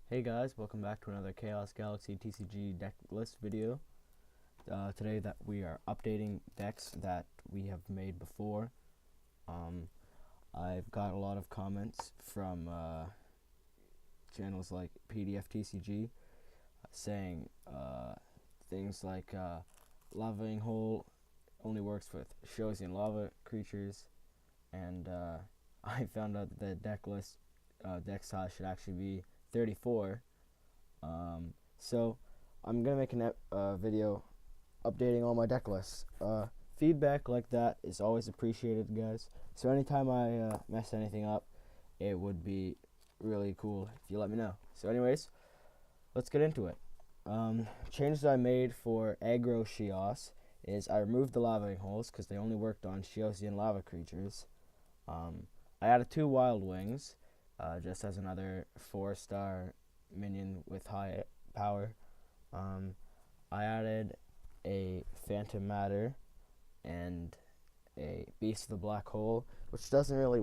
Hey guys, welcome back to another Chaos Galaxy TCG deck list video. Today that we are updating decks that we have made before. I've got a lot of comments from channels like PDF TCG saying things like Lavaing Hole only works with Shosian lava creatures, and I found out that the deck size should actually be 34. So I'm gonna make a video updating all my deck lists. Feedback like that is always appreciated, guys. So anytime I mess anything up, it would be really cool if you let me know. So anyways, let's get into it. Changes I made for aggro Shios is I removed the Lavaing Holes because they only worked on Shiosian lava creatures. I added 2 Wild Wings, just as another 4-star minion with high power. I added a Phantom Matter and a Beast of the Black Hole, which doesn't really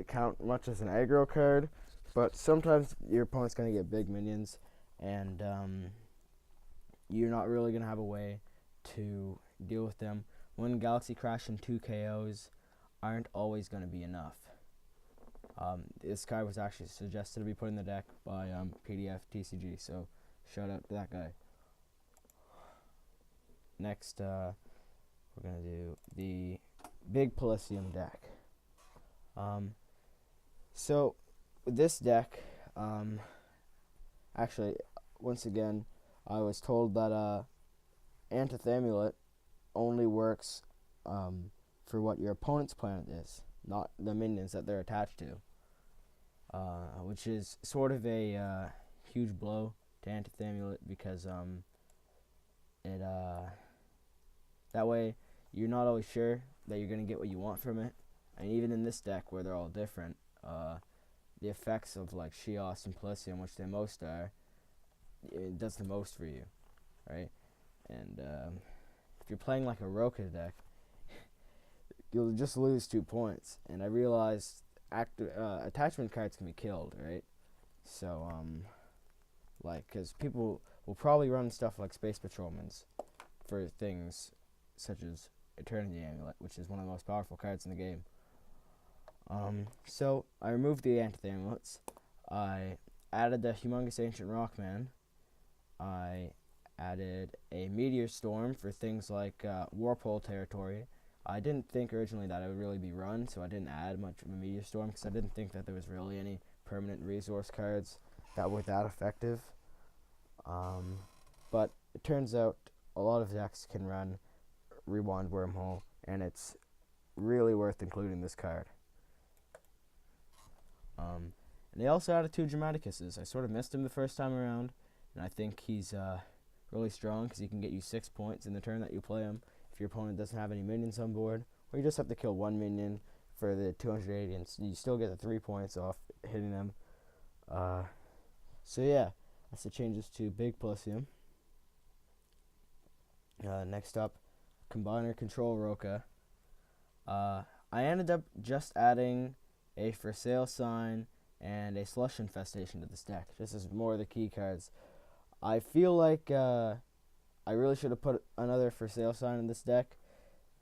count much as an aggro card, but sometimes your opponent's going to get big minions, and you're not really going to have a way to deal with them. One Galaxy Crash and 2 KOs aren't always going to be enough. This card was actually suggested to be put in the deck by PDF TCG, so shout out to that guy. Next, we're going to do the Big Pelisium deck. So, with this deck, actually, once again, I was told that Antithamulet only works for what your opponent's planet is, not the minions that they're attached to. Which is sort of a huge blow to Antithamulet because that way you're not always sure that you're going to get what you want from it. And even in this deck where they're all different, the effects of like Shios and Pelisium, which they most are, it does the most for you, right? And if you're playing like a Roka deck, you'll just lose 2 points. And I realized attachment cards can be killed, right? So, because people will probably run stuff like Space Patrolmans for things such as Eternity Amulet, which is one of the most powerful cards in the game. So, I removed the Antithamulets. I added the Humongous Ancient Rockman. I added a Meteor Storm for things like Warpole territory. I didn't think originally that it would really be run, so I didn't add much of a Meteor Storm because I didn't think that there was really any permanent resource cards that were that effective. But it turns out a lot of decks can run Rewind Wormhole, and it's really worth including this card. And they also added 2 Dramaticuses. I sort of missed him the first time around, and I think he's really strong because he can get you 6 points in the turn that you play him if your opponent doesn't have any minions on board, or you just have to kill 1 minion for the 280 and you still get the 3 points off hitting them. So yeah, that's the changes to Big Pelisium. Next up, Combiner Control Roka. I ended up just adding a For Sale sign and a Slush Infestation to this deck, just as more of the key cards. I feel like I really should have put another For Sale sign in this deck,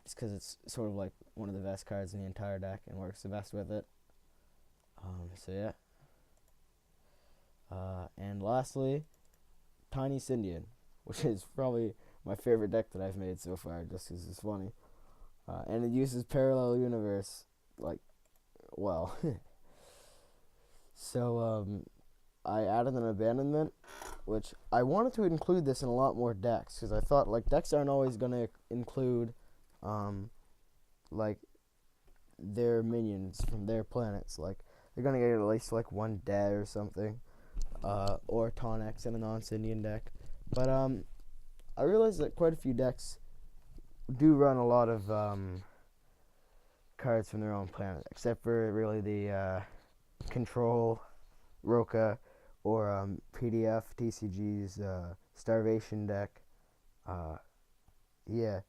just because it's sort of like one of the best cards in the entire deck and works the best with it. So yeah. And lastly, Tiny Syndion, which is probably my favorite deck that I've made so far, just because it's funny. And it uses Parallel Universe, like, well. So, I added an Abandonment, which I wanted to include this in a lot more decks, because I thought, like, decks aren't always going to include, like, their minions from their planets. Like, they're going to get at least, like, 1 dead or something, or Tonix in a non-Syndion deck. But, I realized that quite a few decks do run a lot of, cards from their own planet, except for really the, Control Roka or PDF TCG's Starvation deck. Yeah,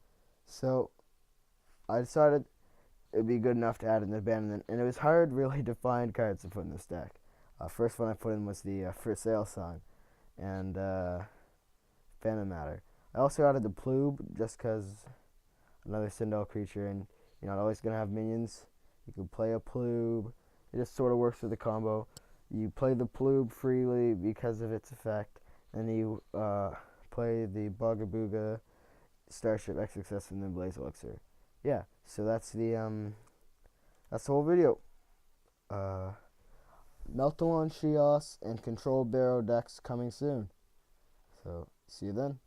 so I decided it'd be good enough to add an Abandonment, and it was hard really to find cards to put in this deck. First one I put in was the For Sale song, and Phantom Matter. I also added the Ploob just because another Sindel creature, and you're not always going to have minions. You can play a Ploob. It just sort of works with the combo. You play the Ploob freely because of its effect, and you play the Bugabooga, Starship XXS, and then Blaze Elixir. Yeah, so that's the whole video. Meltalon, Shios, and Control Barrow decks coming soon. So, see you then.